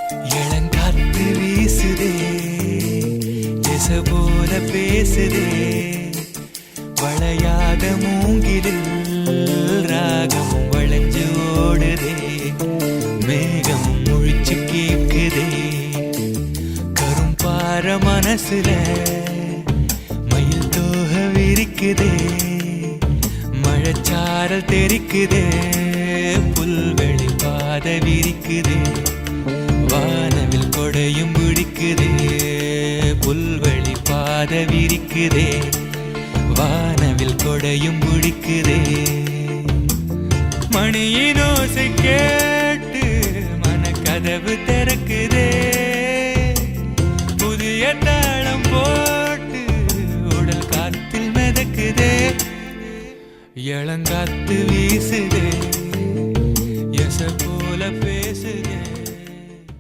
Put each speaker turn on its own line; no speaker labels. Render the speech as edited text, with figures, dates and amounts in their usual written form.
இளங்காத்து வீசுதே திச போல பேசுதே வளையாத மூங்கிலில் ராகமும் வளைஞ்சு ஓடுதே மேகமும் முழிச்சு கேக்குதே கரும்பார மனசுல மயில் தோக விரிக்குதே மழைச்சாரல் தெரிக்குதே புல்வெளி பாத விரிக்குதே வானவில் கொடையும் பிடிக்குதே புல்வெளி பாத விரிக்குதே வானவில் கொடையும் பிடிக்குதே மணியின் ஓசை கேட்டு மனக்கதவு திறக்குதே புதிய தாளம் போட்டு உடல் காத்தில் மிதக்குதே இளங்காத்து வீசுதே எச போல பேசுதே.